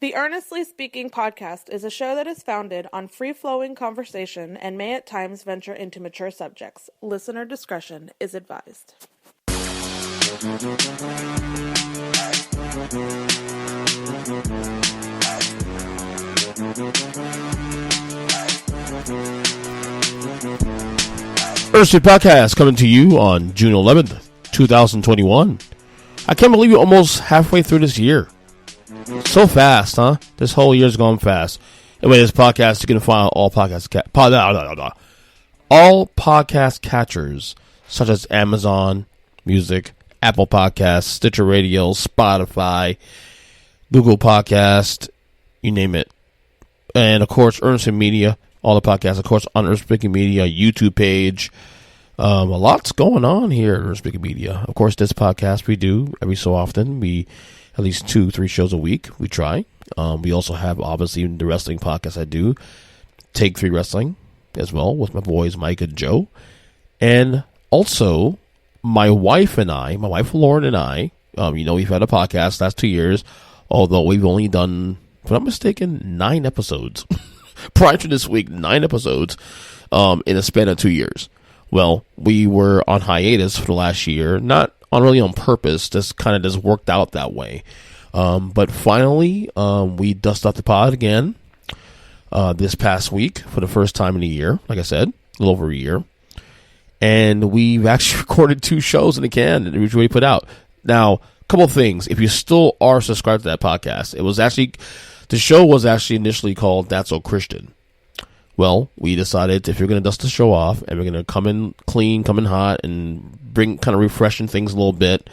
The Earnestly Speaking podcast is a show that is founded on free-flowing conversation and may at times venture into mature subjects. Listener discretion is advised. Earnestly podcast coming to you on June 11th, 2021. I can't believe we're almost halfway through this year. So fast, huh? This whole year's gone fast. Anyway, this podcast, you can find all all podcast catchers, such as Amazon Music, Apple Podcasts, Stitcher Radio, Spotify, Google Podcast, you name it. And, of course, Earnestly Media, all the podcasts, of course, on Earnestly Media, YouTube page. A lot's going on here at Earnestly Media. Of course, this podcast we do every so often. We at least 2-3 shows a week. We try. We also have, obviously, the wrestling podcast I do, Take 3 Wrestling, as well, with my boys Mike and Joe. And also, my wife Lauren and I, we've had a podcast last 2 years, although we've only done, if I'm not mistaken, 9 episodes. Prior to this week, 9 episodes in a span of 2 years. Well, we were on hiatus for the last year, not really on purpose, just kind of just worked out that way. But finally, we dusted off the pod again this past week for the first time in a year, like I said, a little over a year. And we've actually recorded 2 shows in the can that we already put out. Now, a couple of things. If you still are subscribed to that podcast, the show was actually initially called That's So Christian. Well, we decided if you're going to dust the show off and we're going to come in clean, come in hot, and bring kind of refreshing things a little bit,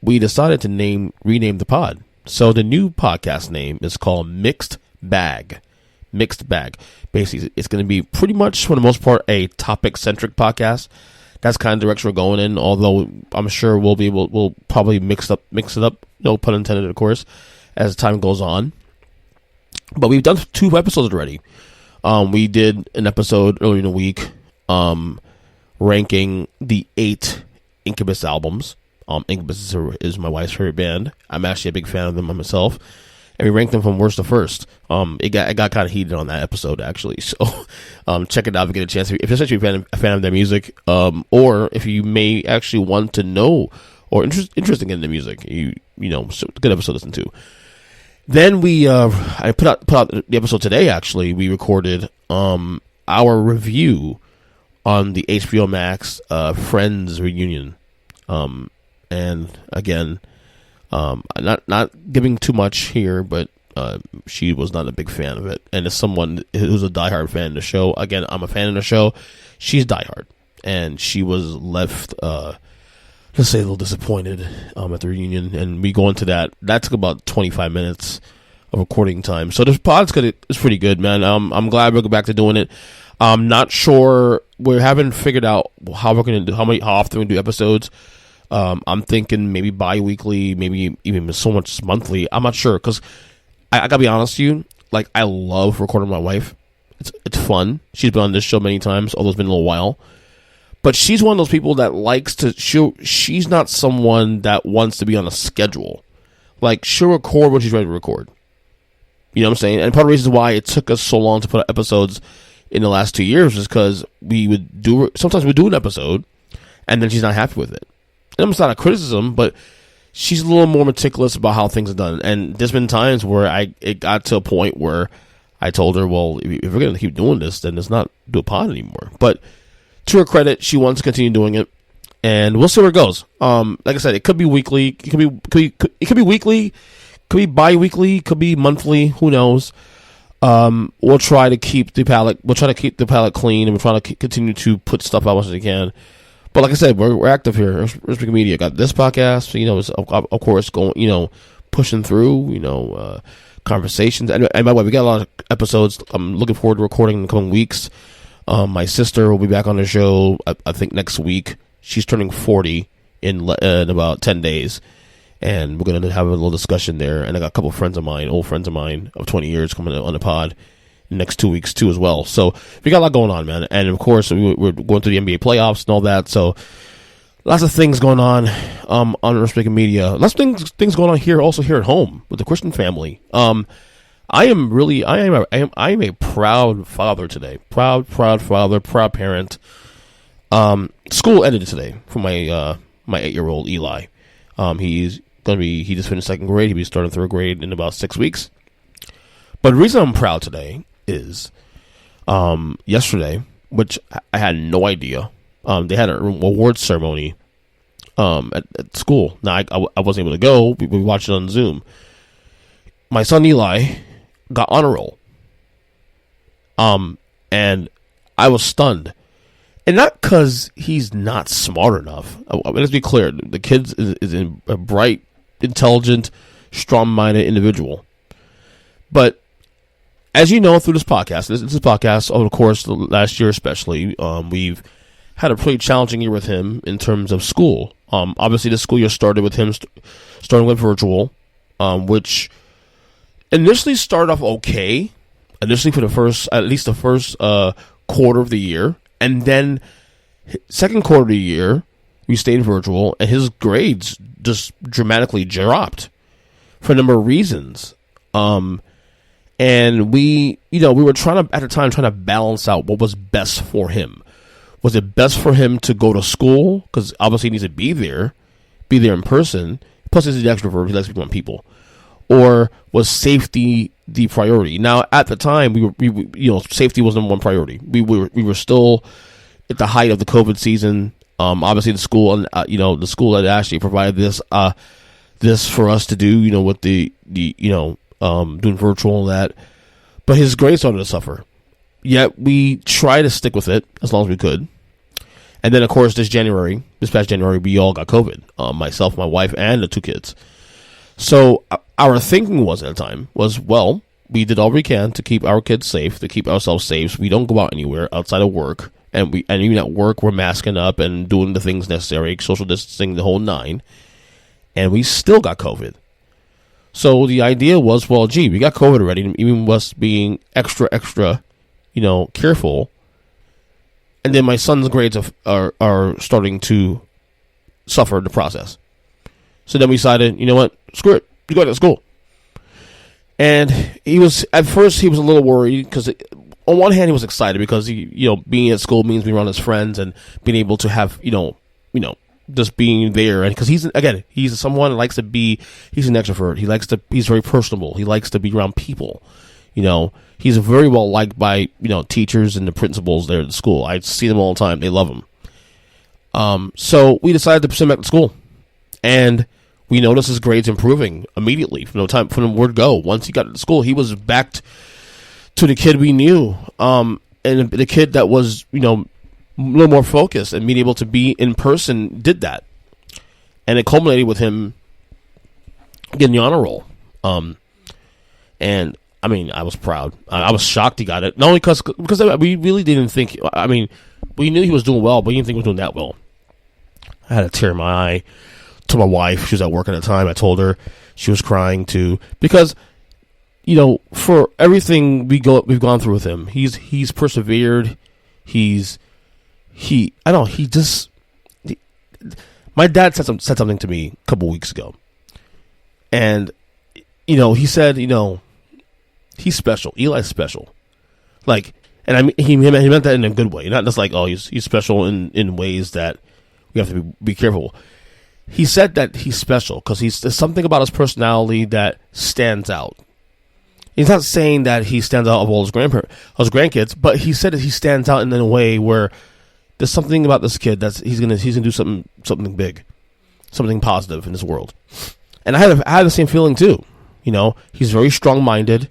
we decided to rename the pod. So the new podcast name is called Mixed Bag. Mixed Bag. Basically, it's going to be pretty much, for the most part, a topic-centric podcast. That's kind of the direction we're going in, although I'm sure we'll probably mix it up, no pun intended, of course, as time goes on. But we've done 2 episodes already. We did an episode earlier in the week ranking the 8 Incubus albums. Incubus is my wife's favorite band. I'm actually a big fan of them myself. And we ranked them from worst to first. It got kind of heated on that episode, actually. So check it out if you get a chance. If you're actually a fan of their music, or if you may actually want to know or interested in the music, so good episode to listen to. Then I put out the episode today. Actually, we recorded our review on the HBO Max Friends reunion. And again, not giving too much here, but she was not a big fan of it. And as someone who's a diehard fan of the show, again, I'm a fan of the show. She's diehard, and she was left, let's say, a little disappointed at the reunion. And we go into that. That took about 25 minutes of recording time. So this pod's it's pretty good, man. I'm glad we're back to doing it. I'm not sure. We haven't figured out how we're going to do, how often we do episodes. I'm thinking maybe bi-weekly, maybe even so much monthly. I'm not sure, because I gotta be honest with you, like, I love recording with my wife. It's fun. She's been on this show many times, although it's been a little while. But she's one of those people that likes to, she's not someone that wants to be on a schedule. Like, she'll record when she's ready to record. You know what I'm saying? And part of the reason why it took us so long to put out episodes in the last 2 years is because sometimes we'd do an episode, and then she's not happy with it. And it's not a criticism, but she's a little more meticulous about how things are done. And there's been times where it got to a point where I told her, well, if we're going to keep doing this, then let's not do a pod anymore. But to her credit, she wants to continue doing it, and we'll see where it goes. Like I said, it could be weekly, it could be weekly, could be bi-weekly, could be monthly, who knows. We'll try to keep the palette clean, and we'll try to continue to put stuff out as we can. But like I said, we're active here. Earnestly Media got this podcast, is of course going, pushing through, conversations. And by the way, we got a lot of episodes. I'm looking forward to recording in the coming weeks. My sister will be back on the show, I think, next week. She's turning 40 in about 10 days. And we're going to have a little discussion there. And I got a couple of old friends of mine of 20 years coming on the pod in the next 2 weeks too as well. So we got a lot going on, man. And of course, we're going through the NBA playoffs and all that. So lots of things going on Earnestly Media. Lots of things going on here, also here at home with the Christian family. I am a proud father today. Proud father, proud parent. School ended today for my 8-year-old Eli. He just finished second grade. He'll be starting third grade in about 6 weeks. But the reason I'm proud today is, yesterday, which I had no idea, they had an awards ceremony, at school. Now I wasn't able to go. We watched it on Zoom. My son Eli got honor roll. And I was stunned. And not because he's not smart enough. Let's be clear. The kid is a bright, intelligent, strong-minded individual. But as you know through this podcast, this podcast over the course of last year especially, we've had a pretty challenging year with him in terms of school. Obviously, the school year started with him starting with virtual, which initially started off okay. Initially for at least the first quarter of the year. And then second quarter of the year, we stayed virtual, and his grades just dramatically dropped for a number of reasons. And we were trying to balance out what was best for him. Was it best for him to go to school? Because obviously he needs to be there in person. Plus he's an extrovert. He likes to be around people. Or was safety the priority? Now, at the time, safety was number one priority. We were still at the height of the COVID season. Obviously, the school the school had actually provided this for us to do. With the doing virtual and that. But his grades started to suffer. Yet we tried to stick with it as long as we could. And then, of course, this past January, we all got COVID. Myself, my wife, and the two kids. So our thinking was at the time was, well, we did all we can to keep our kids safe, to keep ourselves safe. So we don't go out anywhere outside of work, and even at work we're masking up and doing the things necessary, social distancing, the whole nine, and we still got COVID. So the idea was, well, gee, we got COVID already, even us being extra, careful. And then my son's grades are starting to suffer in the process. So then we decided, you know what, screw it, we go to school. And at first he was a little worried because on one hand he was excited because being at school means being around his friends and being able to have, just being there. And because he's someone that likes to be, he's an extrovert. He's very personable. He likes to be around people. He's very well liked by, teachers and the principals there at the school. I see them all the time. They love him. So we decided to send him back to school. And we noticed his grades improving immediately from the word go. Once he got to school, he was back to the kid we knew, and the kid that was, a little more focused and being able to be in person did that, and it culminated with him getting the honor roll. And I mean, I was proud. I was shocked he got it, not only because we really didn't think. I mean, we knew he was doing well, but we didn't think he was doing that well. I had a tear in my eye. To my wife, she was at work at the time. I told her, she was crying too, because for everything we've gone through with him, he's persevered. My dad said something to me a couple weeks ago, and he said, he's special. Eli's special, and I mean he meant that in a good way, not just like, oh, he's special in ways that we have to be careful. He said that he's special because there's something about his personality that stands out. He's not saying that he stands out of all his grandkids, but he said that he stands out in a way where there's something about this kid that's he's gonna do something big, something positive in this world. And I had the same feeling too. He's very strong-minded.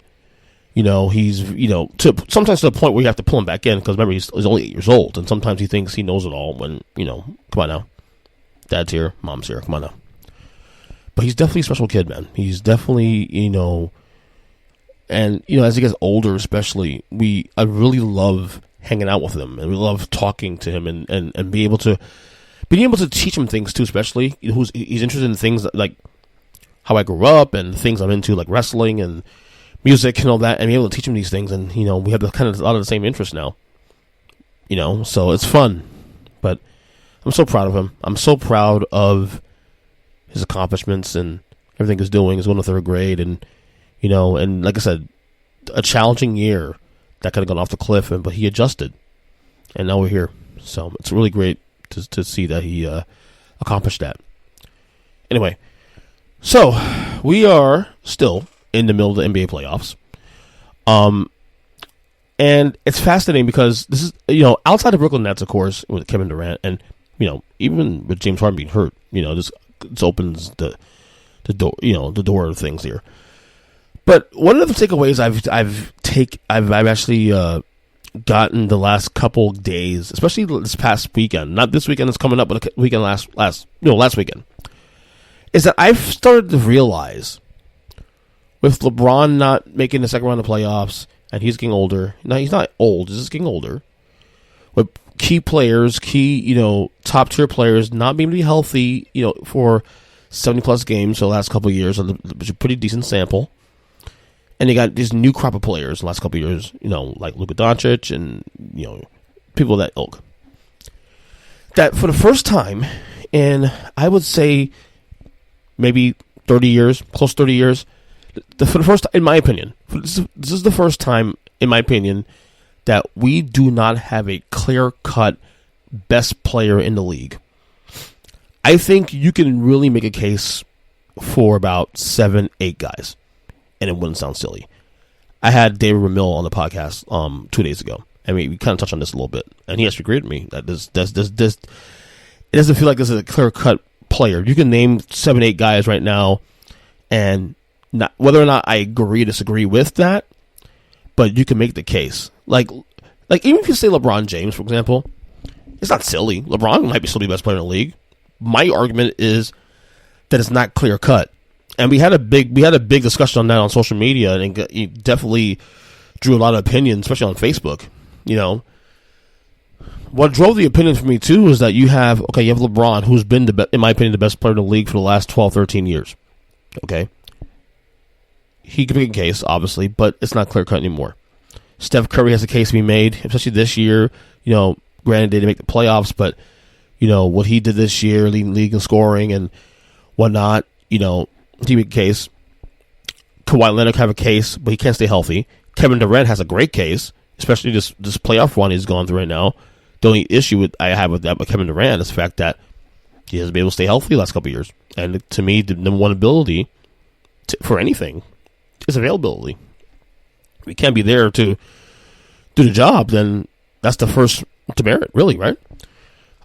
He's sometimes to the point where you have to pull him back in because remember he's only 8 years old, and sometimes he thinks he knows it all. When come on now. Dad's here, mom's here, come on now. But he's definitely a special kid, man. He's definitely, and, as he gets older especially, I really love hanging out with him, and we love talking to him, and being able to teach him things too, especially. He's interested in things like how I grew up, and things I'm into, like wrestling, and music, and all that, and be able to teach him these things, and, we have a lot of the same interests now. So it's fun. But I'm so proud of him. I'm so proud of his accomplishments and everything he's doing. He's going to third grade, and and like I said, a challenging year that could have gone off the cliff, but he adjusted, and now we're here. So it's really great to see that he accomplished that. Anyway, so we are still in the middle of the NBA playoffs. And it's fascinating because this is, outside of Brooklyn Nets, of course, with Kevin Durant, and, even with James Harden being hurt, this opens the door, the door of things here. But one of the takeaways I've actually gotten the last couple days, especially this past weekend, not this weekend that's coming up, but the weekend last weekend, is that I've started to realize with LeBron not making the second round of playoffs, and he's getting older. Now, he's not old. He's just getting older. With key players, top-tier players not being able to be healthy, for 70-plus games for the last couple of years, which is a pretty decent sample. And they got this new crop of players the last couple of years, like Luka Doncic and, people of that ilk. That for the first time in, I would say, maybe 30 years, close to 30 years, for the first time, in my opinion, this is the first time, in my opinion, that we do not have a clear-cut best player in the league. I think you can really make a case for about 7, 8 guys, and it wouldn't sound silly. I had David Ramil on the podcast 2 days ago. I mean, we kind of touched on this a little bit, and he actually agreed with me that this it doesn't feel like this is a clear-cut player. You can name 7, 8 guys right now, and not, whether or not I agree or disagree with that, but you can make the case. Like even if you say LeBron James, for example, it's not silly. LeBron might still be the best player in the league. My argument is that it's not clear cut, and we had a big discussion on that on social media, and it definitely drew a lot of opinions, especially on Facebook. What drove the opinion for me too is that you have LeBron, who's been in my opinion the best player in the league for the last 12, 13 years. Okay. He can make a case, obviously, but it's not clear-cut anymore. Steph Curry has a case to be made, especially this year. Granted, they didn't make the playoffs, but, what he did this year, leading league in scoring and whatnot, he make a case. Kawhi Leonard have a case, but he can't stay healthy. Kevin Durant has a great case, especially this playoff run he's gone through right now. The only issue I have with that with Kevin Durant is the fact that he hasn't been able to stay healthy the last couple of years. And to me, the number one ability for anything is availability. If you can't be there to do the job, then that's the first demerit, really, right?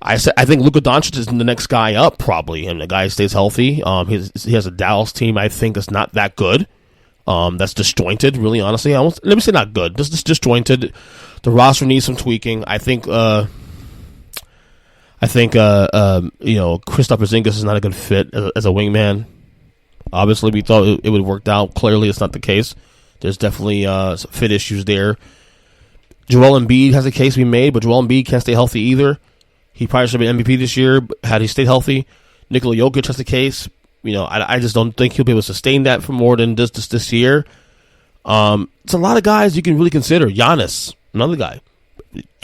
I think Luka Doncic is the next guy up, probably, and the guy stays healthy. He has a Dallas team I think is not that good. That's disjointed, really, honestly. Let me say not good. This is disjointed. The roster needs some tweaking. I think Kristaps Porzingis is not a good fit as a wingman. Obviously, we thought it would have worked out. Clearly, it's not the case. There's definitely some fit issues there. Joel Embiid has a case to be made, but Joel Embiid can't stay healthy either. He probably should have been MVP this year had he stayed healthy. Nikola Jokic has a case. I just don't think he'll be able to sustain that for more than this year. It's a lot of guys you can really consider. Giannis, another guy,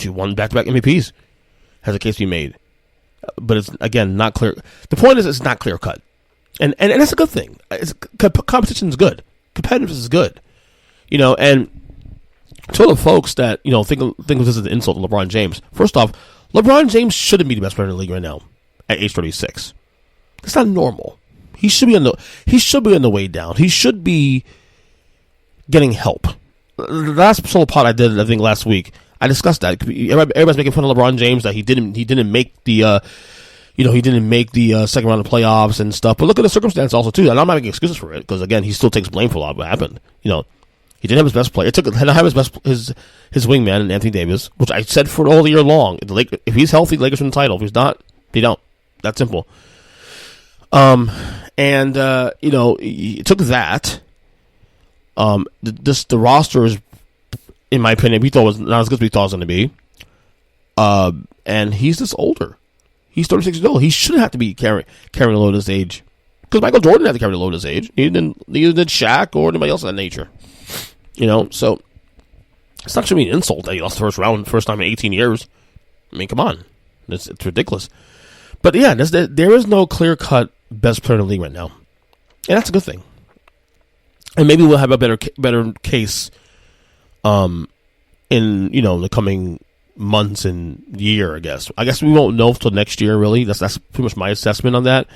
won back-to-back MVPs, has a case to be made. But it's, again, not clear. The point is it's not clear-cut. And that's a good thing. Competition is good. Competitiveness is good. And to all the folks that, think of this as an insult to LeBron James. First off, LeBron James shouldn't be the best player in the league right now at age 36. That's not normal. He should be on the way down. He should be getting help. The last solo pod I did, I think last week, I discussed that. Everybody's making fun of LeBron James that he didn't make the second round of playoffs and stuff. But look at the circumstance also too. And I'm not making excuses for it because again, he still takes blame for a lot of what happened. He didn't have his best player. He didn't have his wingman in Anthony Davis, which I said for all the year long. If he's healthy, the Lakers win the title. If he's not, they don't. That's simple. He took that. The roster is, in my opinion, we thought was not as good as we thought it was going to be. And he's just older. He's 36 years old. He shouldn't have to be carrying a load at his age. Because Michael Jordan had to carry a load at his age. Neither did Shaq or anybody else of that nature. So it's not really an insult that he lost the first time in 18 years. I mean, come on. It's ridiculous. But yeah, there is no clear-cut best player in the league right now. And that's a good thing. And maybe we'll have a better case in, the coming months and year, I guess. I guess we won't know until next year, really. That's pretty much my assessment on that.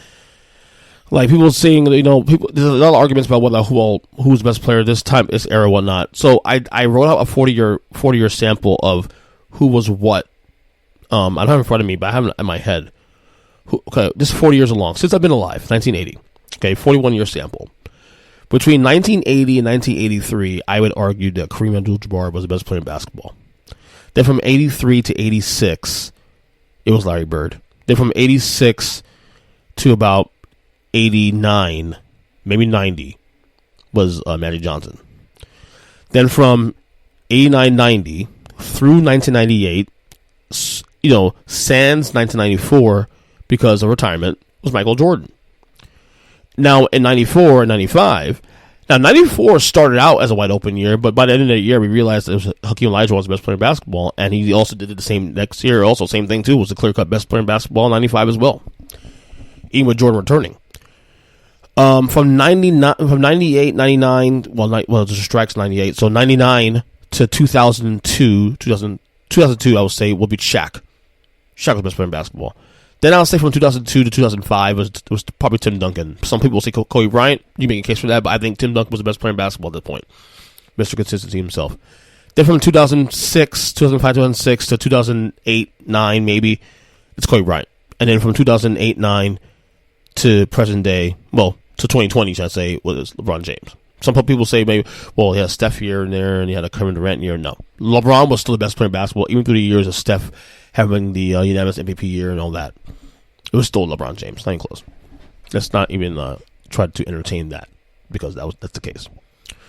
Like, people saying, there's a lot of arguments about who's the best player this time, this era, whatnot. So I wrote out a 40-year sample of who was what. I don't have it in front of me, but I have it in my head. Okay, this is 40 years along. Since I've been alive, 1980. Okay, 41-year sample. Between 1980 and 1983, I would argue that Kareem Abdul-Jabbar was the best player in basketball. Then from 83 to 86, it was Larry Bird. Then from 86 to about 89, maybe 90, was Magic Johnson. Then from 89-90 through 1998, sans 1994, because of retirement, was Michael Jordan. Now, in 94 and 95, 94 started out as a wide open year, but by the end of the year, we realized that Hakeem Olajuwon was the best player in basketball, and he also did the same next year. Also, same thing, too, was the clear-cut best player in basketball in 95 as well, even with Jordan returning. From 98, 99, well, just strikes 98, so 99 to 2002, I would say, will be Shaq. Shaq was the best player in basketball. Then I'll say from 2002 to 2005 was probably Tim Duncan. Some people will say Kobe Bryant. You make a case for that, but I think Tim Duncan was the best player in basketball at that point. Mr. Consistency himself. Then from 2005, 2006 to 2008-9 maybe, it's Kobe Bryant. And then from 2008-9 to present day, well, to 2020, should I say, was LeBron James. Some people say maybe, well, he had Steph here and there, and he had a Kevin Durant year. No. LeBron was still the best player in basketball, even through the years of Steph having the unanimous MVP year and all that. It was still LeBron James. Not even close. Let's not even try to entertain that, because that's the case.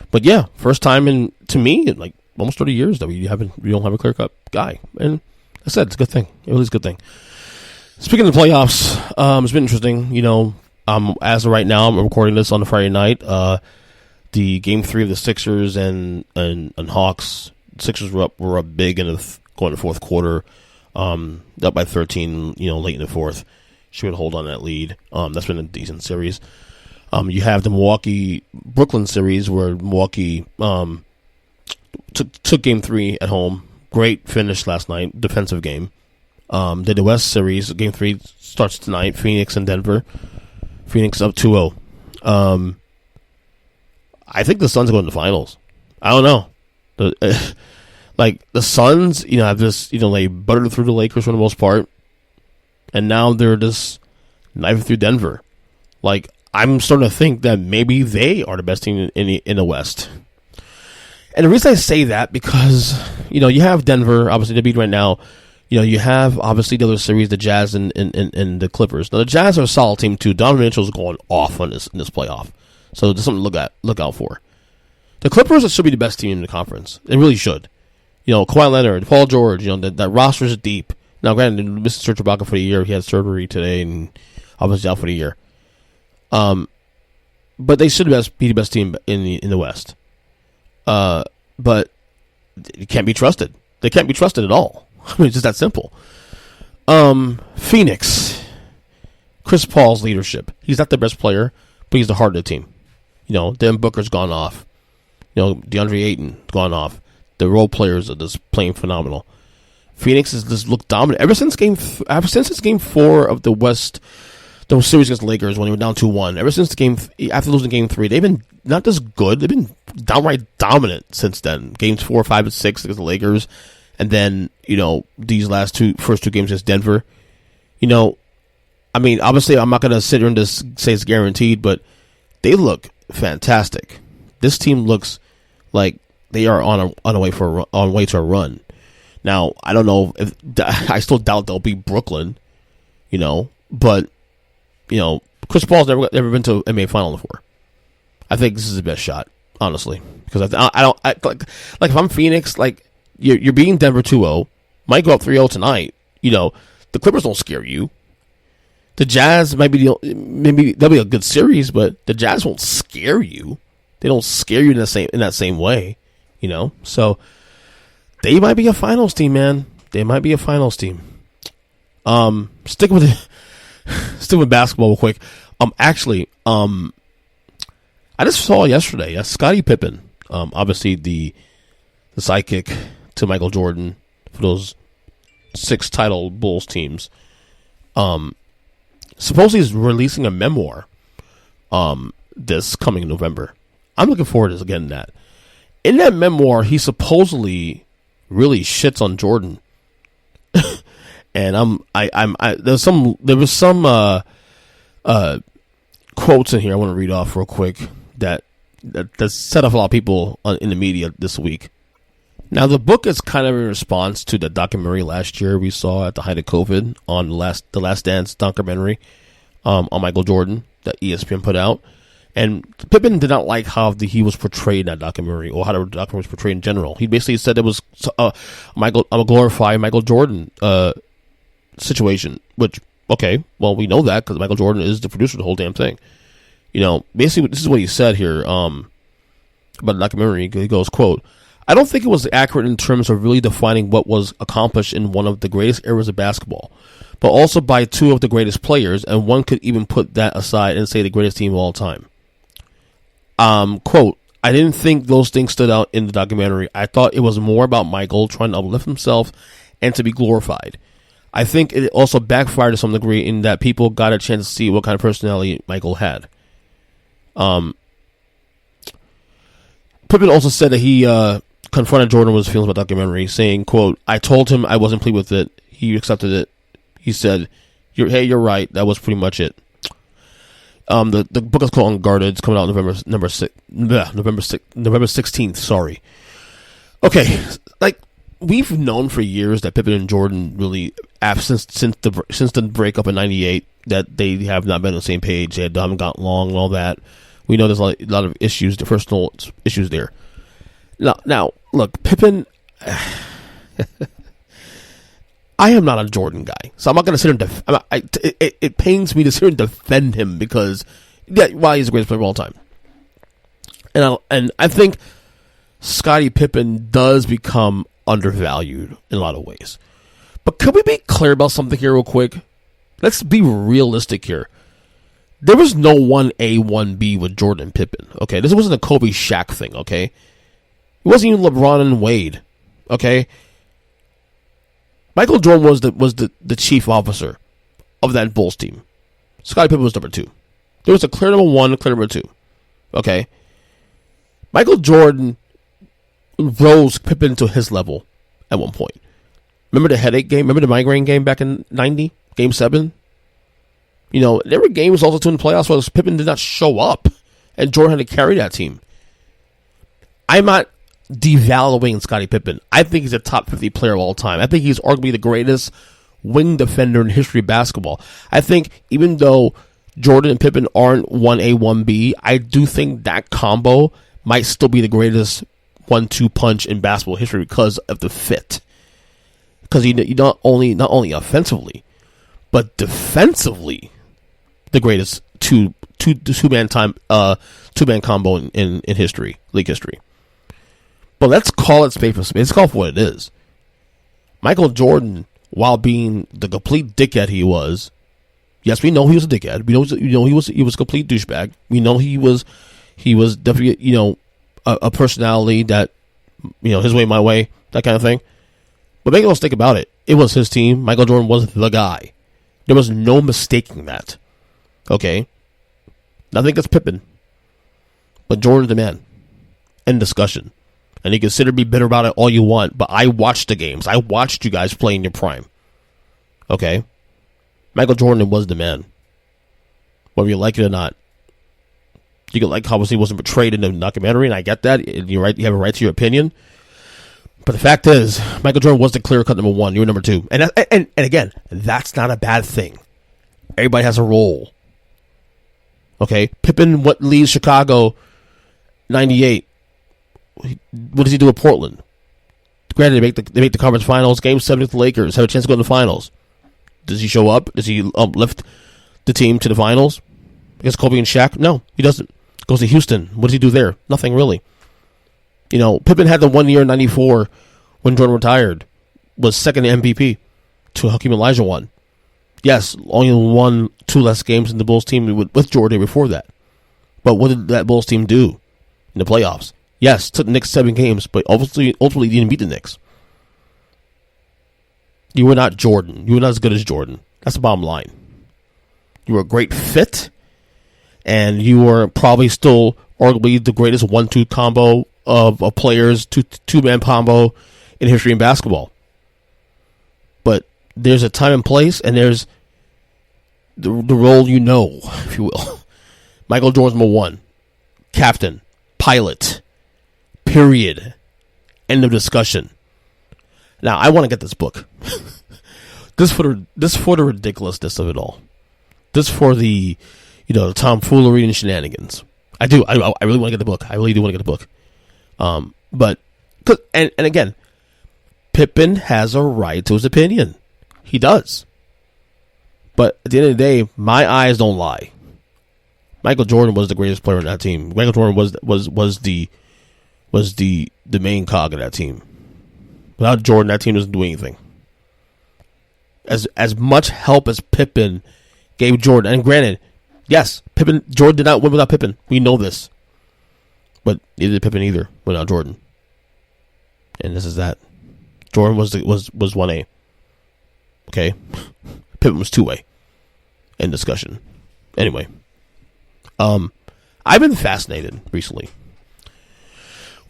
But yeah, first time to me, in like almost 30 years that we don't have a clear-cut guy. And like I said, it's a good thing. It really is a good thing. Speaking of the playoffs, it's been interesting. As of right now, I'm recording this on a Friday night. The game 3 of the Sixers and Hawks. Sixers were up big going to the fourth quarter. Up by 13, late in the fourth. She would hold on that lead. That's been a decent series. You have the Milwaukee-Brooklyn series where Milwaukee took game 3 at home. Great finish last night. Defensive game. The West series, game 3 starts tonight. Phoenix and Denver. Phoenix up 2-0. I think the Suns are going to the finals. I don't know. The Suns, have this, they buttered through the Lakers for the most part, and now they're just knifing through Denver. I'm starting to think that maybe they are the best team in the West. And the reason I say that, because, you have Denver, obviously, they're beat right now. You have, obviously, the other series, the Jazz and the Clippers. Now, the Jazz are a solid team, too. Donovan Mitchell's going off in this playoff. So there's something to look out for. The Clippers should be the best team in the conference. They really should. Kawhi Leonard, Paul George, that roster is deep. Now, granted, Mr. Serge Ibaka for the year. He had surgery today and obviously out for the year. But they should be the best team in the West. But it can't be trusted. They can't be trusted at all. I mean, it's just that simple. Phoenix. Chris Paul's leadership. He's not the best player, but he's the heart of the team. Devin Booker's gone off. DeAndre Ayton gone off. The role players are just playing phenomenal. Phoenix has just looked dominant ever since game 4 of the West, the series against the Lakers when they were down 2-1. Ever since after losing game 3, they've been not just good, they've been downright dominant since then. Games 4, 5, and 6 against the Lakers, and then these first two games against Denver. I mean, obviously, I'm not going to sit here and just say it's guaranteed, but they look fantastic. This team looks like they are on a way to a run. Now, I don't know if I still doubt they'll beat Brooklyn, but Chris Paul's never been to an NBA final before. I think this is his best shot, honestly, because I if I'm Phoenix, you're beating Denver 2-0, might go up 3-0 tonight. The Clippers don't scare you. The Jazz maybe they'll be a good series, but the Jazz won't scare you. They don't scare you in that same way, So they might be a finals team, man. They might be a finals team. Stick with it. still with basketball real quick. Actually, I just saw yesterday, Scottie Pippen, obviously the sidekick to Michael Jordan for those 6 title Bulls teams. Supposedly he's releasing a memoir this coming November. I'm looking forward to getting that. In that memoir, he supposedly really shits on Jordan. And there was some quotes in here I want to read off real quick that set off a lot of people in the media this week. Now, the book is kind of in response to the documentary last year we saw at the height of COVID on the Last Dance documentary on Michael Jordan that ESPN put out. And Pippen did not like how he was portrayed in that documentary, or how the documentary was portrayed in general. He basically said it was a glorified Michael Jordan situation, which, okay, well, we know that because Michael Jordan is the producer of the whole damn thing. Basically, this is what he said here about the documentary. He goes, quote, "I don't think it was accurate in terms of really defining what was accomplished in one of the greatest eras of basketball, but also by 2 of the greatest players, and one could even put that aside and say the greatest team of all time." Quote, "I didn't think those things stood out in the documentary. I thought it was more about Michael trying to uplift himself and to be glorified. I think it also backfired to some degree in that people got a chance to see what kind of personality Michael had." Pippen also said that he confronted Jordan with his feelings about the documentary, saying, quote, "I told him I wasn't pleased with it. He accepted it. He said, you're right. That was pretty much it." The book is called Unguarded. It's coming out November 16th. Sorry. Okay, like, we've known for years that Pippen and Jordan really, since the breakup in '98, that they have not been on the same page. They haven't gotten along and all that. We know there's a lot of issues, the personal issues there. Now, look, Pippen. I am not a Jordan guy, so I'm not going to sit here and it pains me to sit here and defend him because, while he's the greatest player of all time, and I think Scottie Pippen does become undervalued in a lot of ways. But could we be clear about something here real quick? Let's be realistic here. There was no 1A, 1B with Jordan and Pippen, okay? This wasn't a Kobe Shaq thing, okay? It wasn't even LeBron and Wade, okay? Michael Jordan was the chief officer of that Bulls team. Scottie Pippen was number 2. There was a clear number 1, a clear number 2, okay? Michael Jordan rose Pippen to his level at one point. Remember the headache game? Remember the migraine game back in '90? Game 7? There were games also in the playoffs where Pippen did not show up, and Jordan had to carry that team. I'm not devaluing Scottie Pippen. I think he's a top 50 player of all time. I think he's arguably the greatest wing defender in the history of basketball. I think even though Jordan and Pippen aren't 1A, 1B, I do think that combo might still be the greatest 1-2 punch in basketball history because of the fit. Because you not only offensively, but defensively, the greatest two-man combo in history, league history. But let's call it spade for spade. Let's call it for what it is. Michael Jordan, while being the complete dickhead he was, yes, we know he was a dickhead. We know he was a complete douchebag. We know he was definitely a personality that his way, my way, that kind of thing. But make no mistake about it, it was his team. Michael Jordan was the guy. There was no mistaking that. Okay, nothing against Pippen, but Jordan's the man. End discussion. And you consider me bitter about it all you want, but I watched the games. I watched you guys play in your prime. Okay? Michael Jordan was the man. Whether you like it or not. You can like how he wasn't portrayed in the documentary, and I get that. You're right. You have a right to your opinion. But the fact is, Michael Jordan was the clear-cut number 1. You were number 2. And again, that's not a bad thing. Everybody has a role. Okay? Pippen leaves Chicago 98. What does he do at Portland? Granted, they make the conference finals. Game 7 with the Lakers. Have a chance to go to the finals. Does he show up? Does he lift the team to the finals against Kobe and Shaq? No, he doesn't. Goes to Houston. What does he do there? Nothing really. Pippen had the 1 year in '94 when Jordan retired. Was second MVP to Hakeem Olajuwon. Yes, only won 2 less games than the Bulls team with Jordan before that. But what did that Bulls team do in the playoffs? Yes, took the Knicks 7 games, but ultimately didn't beat the Knicks. You were not Jordan. You were not as good as Jordan. That's the bottom line. You were a great fit, and you were probably still arguably the greatest 1-2 combo of players, two-man combo in history in basketball. But there's a time and place, and there's the role you know, if you will. Michael Jordan, number 1. Captain. Pilot. Period. End of discussion. Now, I want to get this book. This for the ridiculousness of it all. This for the, tomfoolery and shenanigans. I do. I really want to get the book. I really do want to get the book. But, and again, Pippen has a right to his opinion. He does. But at the end of the day, my eyes don't lie. Michael Jordan was the greatest player on that team. Michael Jordan was the main cog of that team. Without Jordan, that team doesn't do anything. As much help as Pippen gave Jordan, and granted, yes, Jordan did not win without Pippen. We know this. But neither did Pippen either without Jordan. And this is that. Jordan was 1A. Okay? Pippen was 2A. End discussion. Anyway. I've been fascinated recently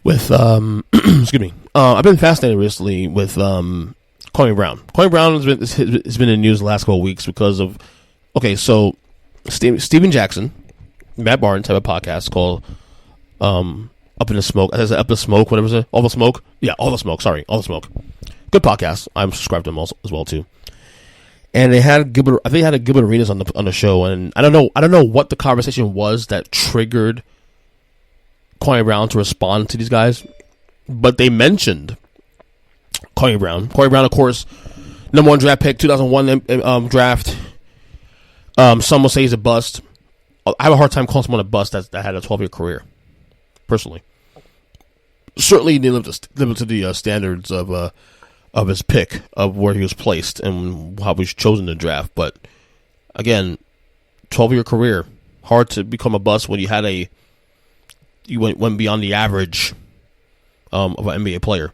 with excuse me. I've been fascinated recently with Kwame Brown. Kwame Brown has been in the news the last couple of weeks because of so Steven Jackson, Matt Barnes have a podcast called Up in the Smoke. Up in the Smoke, whatever it is. All the Smoke? Yeah, All the Smoke, sorry. All the Smoke. Good podcast. I'm subscribed to them as well too. And they had Gilbert Arenas on the show, and I don't know what the conversation was that triggered Kwame Brown to respond to these guys, but they mentioned Kwame Brown. Kwame Brown, of course, number 1 draft pick, 2001 draft. Some will say he's a bust. I have a hard time calling someone a bust that had a 12-year career, personally. Certainly, he didn't live up to the standards of his pick, of where he was placed and how he was chosen to draft. But again, 12-year career, hard to become a bust when you went beyond the average of an NBA player.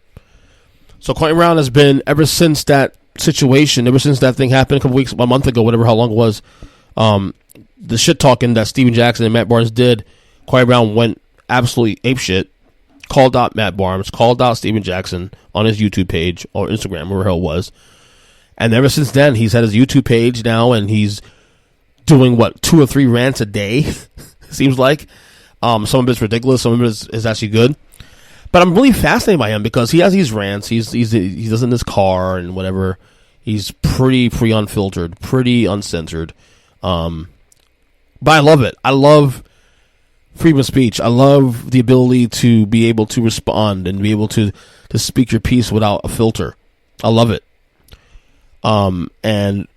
So Kwame Brown has been, ever since that situation, ever since that thing happened a month ago, whatever, how long it was, the shit talking that Steven Jackson and Matt Barnes did, Kwame Brown went absolutely apeshit. Called out Matt Barnes, called out Steven Jackson on his YouTube page or Instagram, wherever the hell it was. And ever since then, he's had his YouTube page now, and he's doing, 2 or 3 rants a day, seems like. Some of it's ridiculous, some of it is actually good. But I'm really fascinated by him because he has these rants. He does it in his car and whatever. He's pretty unfiltered, pretty uncensored. But I love it. I love freedom of speech. I love the ability to be able to respond and be able to speak your piece without a filter. I love it. And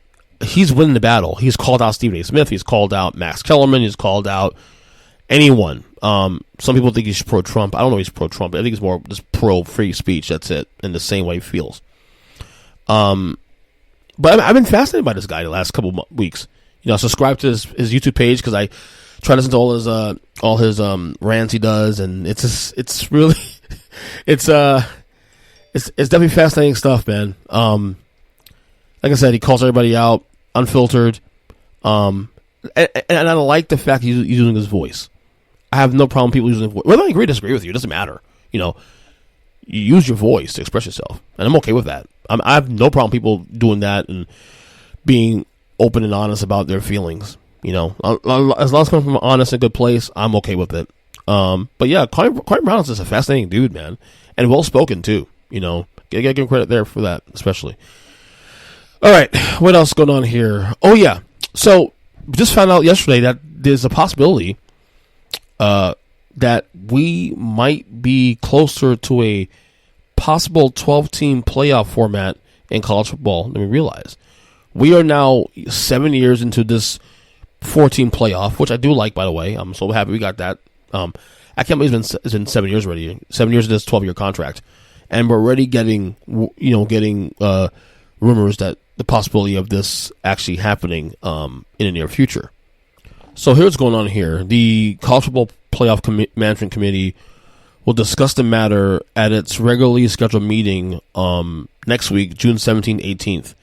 he's winning the battle. He's called out Stephen A. Smith. He's called out Max Kellerman. He's called out anyone. Some people think he's pro-Trump. I don't know if he's pro-Trump. I think he's more just pro-free speech. That's it. In the same way he feels. But I've been fascinated by this guy the last couple of weeks. Subscribe to his YouTube page because I try to listen to all his rants he does, and it's really it's definitely fascinating stuff, man. Like I said, he calls everybody out, unfiltered, and I like the fact he's using his voice. I have no problem with people using their voice. Whether I agree or disagree with you, it doesn't matter. You use your voice to express yourself, and I'm okay with that. I have no problem with people doing that and being open and honest about their feelings. As long as it's coming from an honest and good place, I'm okay with it. But yeah, Kwame Brown is just a fascinating dude, man, and well spoken too. Gotta give him credit there for that, especially. All right, what else going on here? Oh yeah, so just found out yesterday that there's a possibility that we might be closer to a possible 12-team playoff format in college football than we realize. We are now 7 years into this 4-team playoff, which I do like, by the way. I'm so happy we got that. I can't believe it's been 7 years already. 7 years of this 12-year contract, and we're already getting rumors that the possibility of this actually happening in the near future. So here's what's going on here. The College Football Playoff Management Committee will discuss the matter at its regularly scheduled meeting next week, June 17th, 18th.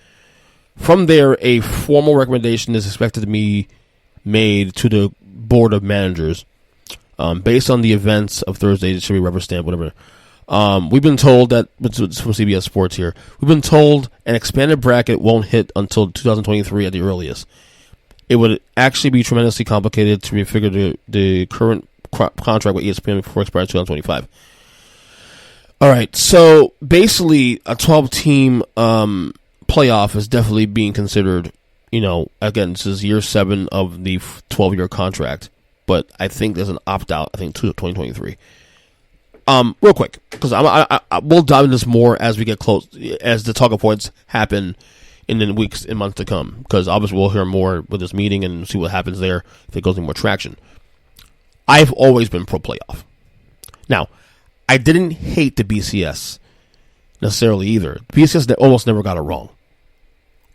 From there, a formal recommendation is expected to be made to the Board of Managers based on the events of Thursday. It should be rubber stamp, whatever. We've been told that, from CBS Sports here, we've been told an expanded bracket won't hit until 2023 at the earliest. It would actually be tremendously complicated to refigure the current contract with ESPN before expired 2025. All right, so basically a 12-team playoff is definitely being considered. Again, this is year 7 of the 12-year contract, but I think there's an opt-out, I think, to 2023. Real quick, because we'll dive into this more as we get close, as the talking points happen in the weeks and months to come, because obviously we'll hear more with this meeting and see what happens there if it goes into more traction. I've always been pro-playoff. Now, I didn't hate the BCS necessarily either. BCS almost never got it wrong.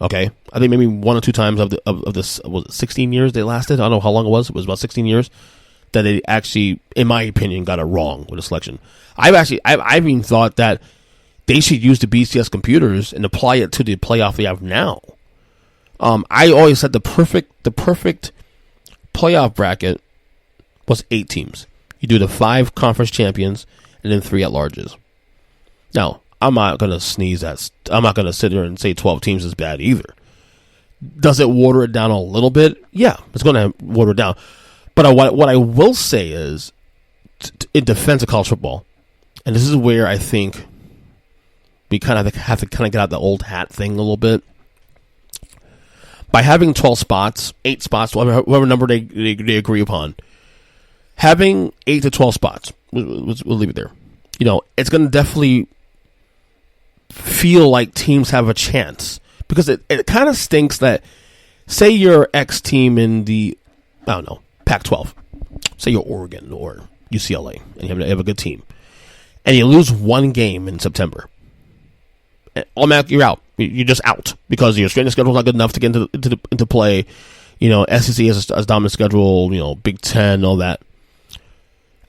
Okay? I think maybe 1 or 2 times of this, was it 16 years they lasted? I don't know how long it was. It was about 16 years that they actually, in my opinion, got it wrong with the selection. I've even thought that they should use the BCS computers and apply it to the playoff they have now. I always said the perfect playoff bracket was 8 teams. You do the 5 conference champions and then 3 at-larges. Now, I'm not going to I'm not going to sit here and say 12 teams is bad either. Does it water it down a little bit? Yeah, it's going to water it down. But what I will say is, in defense of college football, and this is where I think we kind of have to get out the old hat thing a little bit. By having 12 spots, 8 spots, whatever number they agree upon, having 8 to 12 spots, we'll leave it there. It's going to definitely feel like teams have a chance, because it kind of stinks that, say you're X team in the, I don't know, Pac-12, say you're Oregon or UCLA, and you have a good team, and you lose 1 game in September. Automatically, you're out. You're just out because your strength of schedule is not good enough to get into play. SEC has a dominant schedule. Big Ten, all that.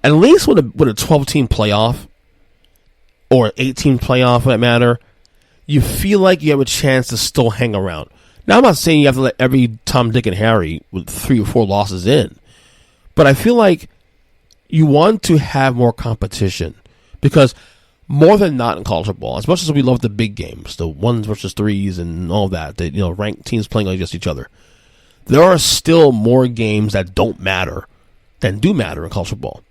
At least with a 12-team playoff or 8-team playoff, for that matter, you feel like you have a chance to still hang around. Now, I'm not saying you have to let every Tom, Dick, and Harry with 3 or 4 losses in, but I feel like you want to have more competition, because more than not in college football, as much as we love the big games, the 1s versus 3s and all that, ranked teams playing against each other, there are still more games that don't matter than do matter in college football.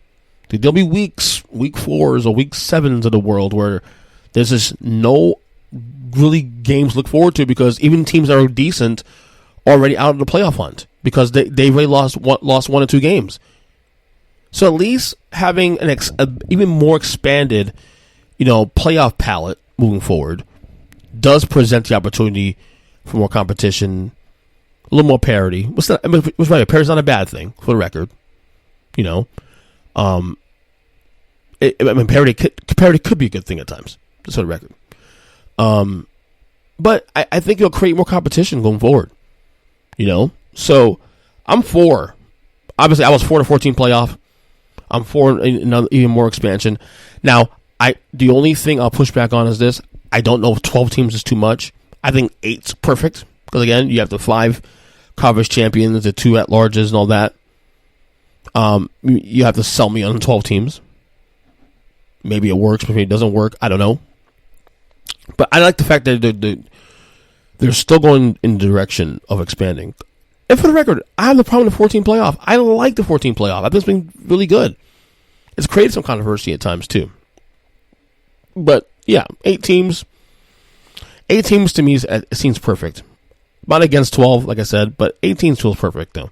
There'll be week 4s or week 7s of the world where there's just no really games to look forward to, because even teams that are decent are already out of the playoff hunt because they've already lost 1 or 2 games. So at least having an even more expanded playoff palette moving forward does present the opportunity for more competition, a little more parity. Which right, parity's not a bad thing, for the record. Parity could be a good thing at times, just for the record. But I think it'll create more competition going forward. So I'm for. Obviously, I was for the 14 playoff. I'm for even more expansion. Now, the only thing I'll push back on is this. I don't know if 12 teams is too much. I think 8's perfect, because again, you have the 5 conference champions, the 2 at-larges, and all that. You have to sell me on 12 teams. Maybe it works, maybe it doesn't work. I don't know. But I like the fact that they're still going in the direction of expanding. And for the record, I have no problem with the 14 playoff. I like the 14 playoff. I think it's been really good. It's created some controversy at times, too. But, yeah, 8 teams. 8 teams to me, it seems perfect. Not against 12, like I said, but 8 teams feels perfect, though.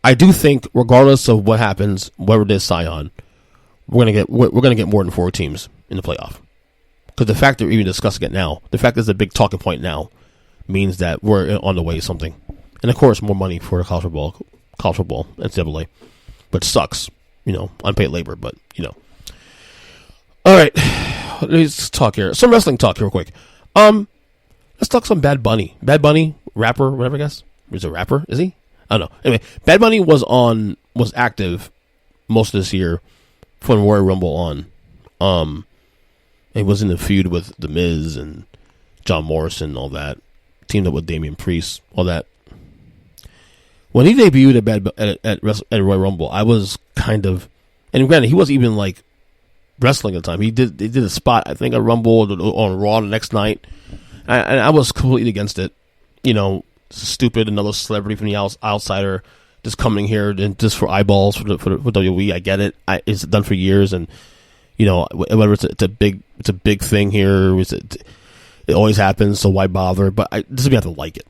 I do think, regardless of what happens, whatever it is, Scion, we're gonna get more than 4 teams in the playoff. Because the fact that we're even discussing it now, the fact that it's a big talking point now, means that we're on the way to something. And of course, more money for college football, NCAA, which sucks, unpaid labor, but All right, let's talk here. Some wrestling talk here, real quick. Let's let's talk some Bad Bunny. Bad Bunny, rapper, whatever, I guess. He's a rapper, is he? I don't know. Anyway, Bad Bunny was active most of this year from Royal Rumble on. He was in the feud with The Miz and John Morrison and all that. Teamed up with Damian Priest, all that. When he debuted at Royal Rumble, I was kind of, and granted, he wasn't even like wrestling at the time. They did a spot, I think, at Rumble on Raw the next night, and I was completely against it. You know, stupid, another celebrity from the outsider just coming here and just for eyeballs for WWE. I get it. It's done for years, and you know, whether it's a big thing here. It always happens, so why bother? But this would be have to like it.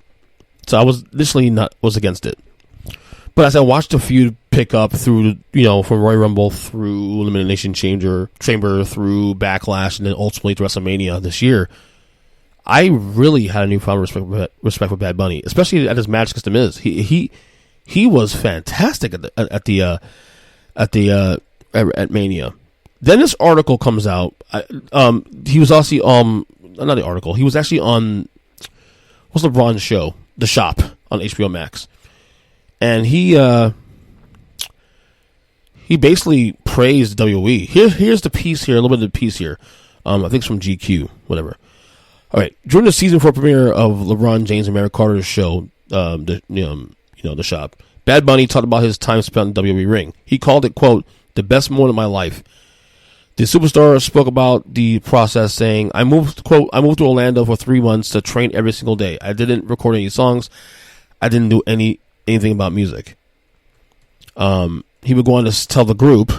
So I was initially was against it. But as I watched the feud pick up through, you know, from Royal Rumble through Elimination Chamber through Backlash, and then ultimately to WrestleMania this year, I really had a newfound respect for Bad Bunny, especially at his match against The Miz. He was fantastic at Mania. Then this article comes out. He was also not the article. He was actually on what's LeBron's show, The Shop on HBO Max. And he basically praised WWE. Here's the piece here, a little bit of the piece here. I think it's from GQ, whatever. All right, during the season 4 premiere of LeBron James and Mary Carter's show, The Shop, Bad Bunny talked about his time spent in the WWE ring. He called it, quote, the best moment of my life. The superstar spoke about the process, saying, I moved to Orlando for 3 months to train every single day. I didn't record any songs. I didn't do anything about music. He would go on to tell the group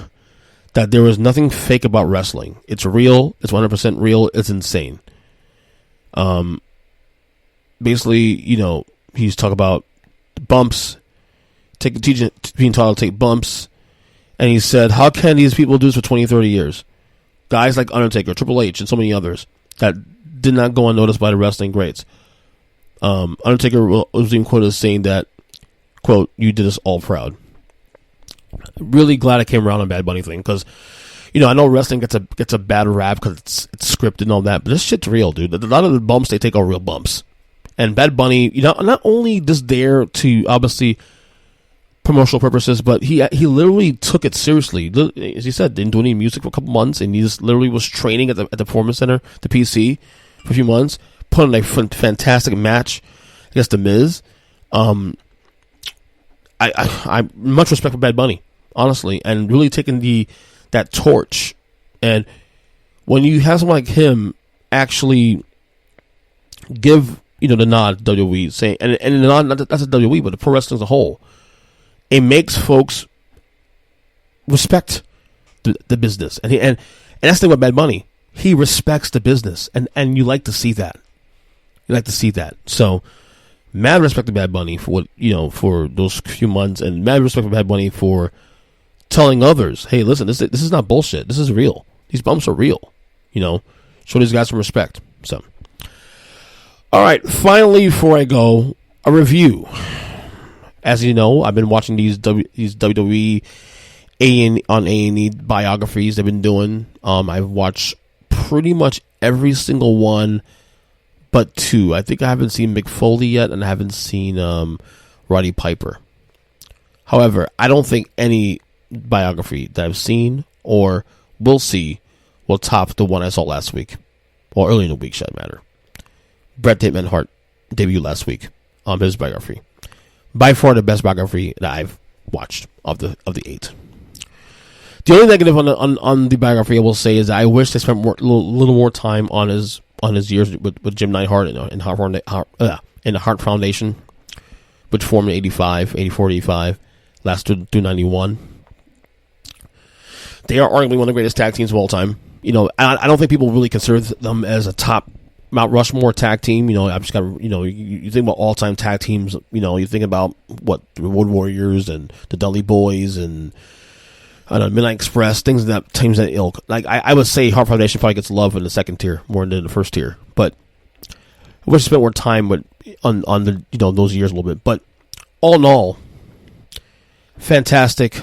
that there was nothing fake about wrestling. It's real. It's 100% real. It's insane. Basically, you know, he's talking about bumps, being taught to take bumps, and he said, how can these people do this for 20, 30 years? Guys like Undertaker, Triple H, and so many others that did not go unnoticed by the wrestling greats. Undertaker was even quoted as saying that, quote, you did us all proud. Really glad I came around on Bad Bunny thing, because, you know, I know wrestling gets a bad rap because it's scripted and all that, but this shit's real, dude. A lot of the bumps they take are real bumps. And Bad Bunny, you know, not only just there to obviously promotional purposes, but he literally took it seriously. As he said, didn't do any music for a couple months, and he just literally was training at the Performance Center, the PC, for a few months, put on a fantastic match against The Miz. I much respect for Bad Bunny, honestly, and really taking that torch. And when you have someone like him actually give, you know, the nod to WWE, saying, and the nod, not that's a WWE, but the pro wrestling as a whole, it makes folks respect the business. And that's the thing about Bad Bunny. He respects the business, and you like to see that. So, mad respect to Bad Bunny for what, you know, for those few months, and mad respect for Bad Bunny for telling others, hey, listen, this is not bullshit. This is real. These bumps are real. You know, show these guys some respect. So, all right, finally, before I go, a review. As you know, I've been watching these WWE on A&E biographies they've been doing. I've watched pretty much every single one but 2. I think I haven't seen Mick Foley yet, and I haven't seen Roddy Piper. However, I don't think any biography that I've seen or will see will top the one I saw last week, or early in the week, should matter. Bret the Hitman Hart debuted last week on his biography. By far the best biography that I've watched of the 8. The only negative on the biography I will say is that I wish they spent a little more time on his years with Jim Neidhart in the Hart Foundation, which formed in 84 to 85, lasted through 91. They are arguably one of the greatest tag teams of all time. You know, I don't think people really consider them as a top Mount Rushmore tag team. You know, I've just got to, you know, you think about all-time tag teams, you know, you think about what the Road Warriors and the Dudley Boys and I don't know, Midnight Express, teams that ilk. Like I would say Hart Foundation probably gets love in the second tier more than the first tier. But I wish I spent more time on the, you know, those years a little bit. But all in all, fantastic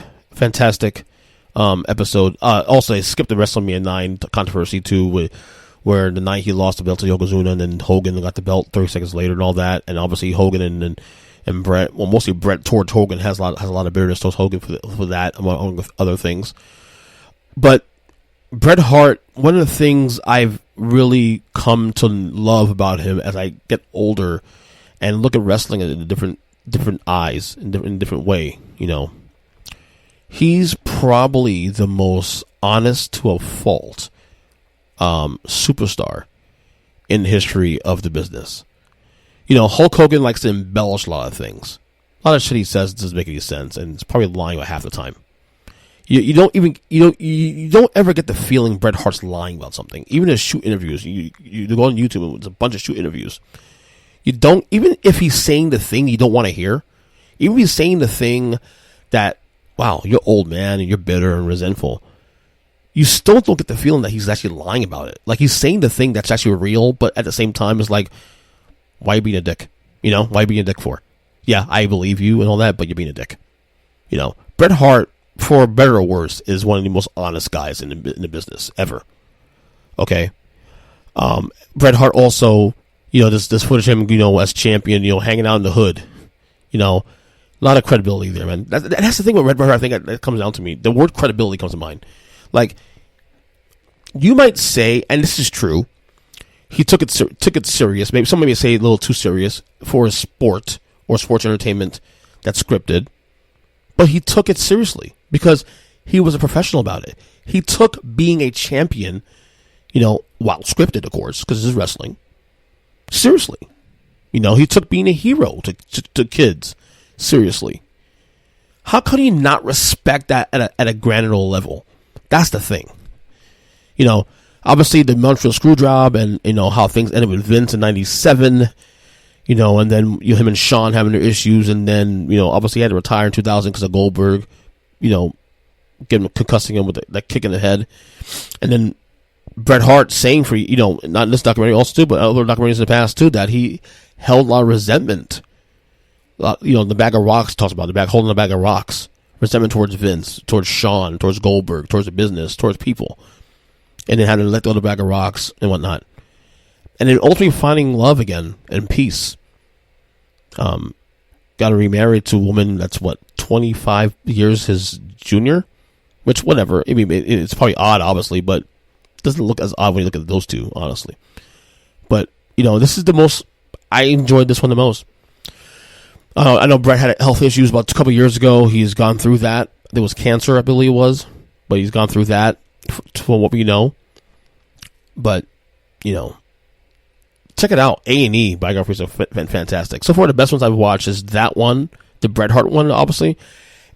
episode. Also, I skipped the WrestleMania 9 controversy too with where the night he lost the belt to Yokozuna, and then Hogan got the belt 30 seconds later and all that. And obviously Hogan and Bret, well, mostly Bret towards Hogan has a lot of bitterness towards Hogan for that, among other things. But Bret Hart, one of the things I've really come to love about him as I get older and look at wrestling in different eyes, in different way, you know, he's probably the most honest to a fault superstar in the history of the business. You know, Hulk Hogan likes to embellish a lot of things. A lot of shit he says doesn't make any sense, and it's probably lying about half the time. You don't ever get the feeling Bret Hart's lying about something. Even in shoot interviews, you go on YouTube and it's a bunch of shoot interviews. You don't, even if he's saying the thing you don't want to hear, even if he's saying the thing that, wow, you're old, man, and you're bitter and resentful, you still don't get the feeling that he's actually lying about it. Like, he's saying the thing that's actually real, but at the same time, it's like, why are you being a dick? You know, why are you being a dick for? Yeah, I believe you and all that, but you're being a dick. You know, Bret Hart, for better or worse, is one of the most honest guys in the business ever. Okay? Bret Hart also, you know, this footage of him, you know, as champion, you know, hanging out in the hood. You know, a lot of credibility there, man. That's the thing with Bret Hart, I think, that comes down to me. The word credibility comes to mind. Like, you might say, and this is true, he took it serious. Maybe some may say a little too serious for a sport or sports entertainment that's scripted. But he took it seriously because he was a professional about it. He took being a champion, you know, while scripted, of course, because it's wrestling, seriously. You know, he took being a hero to kids seriously. How could he not respect that at a granular level? That's the thing. You know, obviously the Montreal Screwjob and, you know, how things ended with Vince in 97. You know, and then him and Shawn having their issues, and then, you know, obviously he had to retire in 2000 because of Goldberg, you know, concussing him with that kick in the head. And then Bret Hart saying for, you know, not in this documentary also too, but other documentaries in the past too, that he held a lot of resentment. You know, the bag of rocks talks about holding the bag of rocks. Resentment towards Vince, towards Shawn, towards Goldberg, towards the business, towards people. And then had to let go of the bag of rocks and whatnot. And then ultimately finding love again and peace. Got remarried to a woman that's, 25 years his junior? Which, whatever. I mean, it's probably odd, obviously, but it doesn't look as odd when you look at those two, honestly. But, you know, this is the most... I enjoyed this one the most. I know Bret had health issues about a couple years ago. He's gone through that. There was cancer, I believe it was. But he's gone through that, from what we know. But, you know... Check it out. A&E biographies are fantastic. So far, the best ones I've watched is that one, the Bret Hart one, obviously,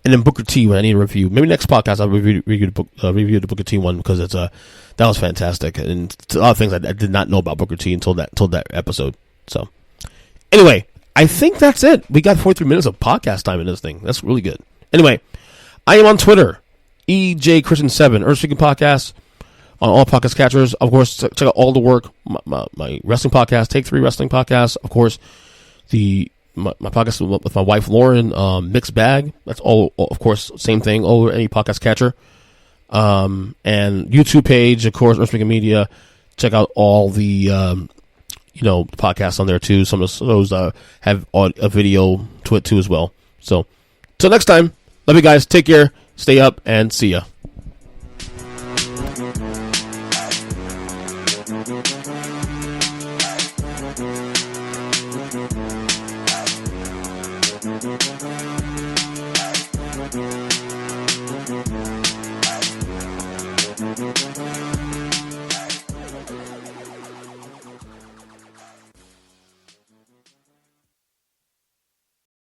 and then Booker T. When I need a review, maybe next podcast I'll review the Booker T. one because it's that was fantastic, and a lot of things I did not know about Booker T. until that episode. So anyway, I think that's it. We got 43 minutes of podcast time in this thing. That's really good. Anyway, I am on Twitter, EJ Christian7, Earnestly Podcast. On all podcast catchers, of course, check out all the work. My wrestling podcast, Take 3 Wrestling Podcast. Of course, my podcast with my wife Lauren, Mixed Bag. That's all, of course, same thing over any podcast catcher. And YouTube page, of course, Earthmaker Media. Check out all the podcasts on there too. Some of those have a video to it too as well. So, till next time, love you guys. Take care. Stay up and see ya. Thank you.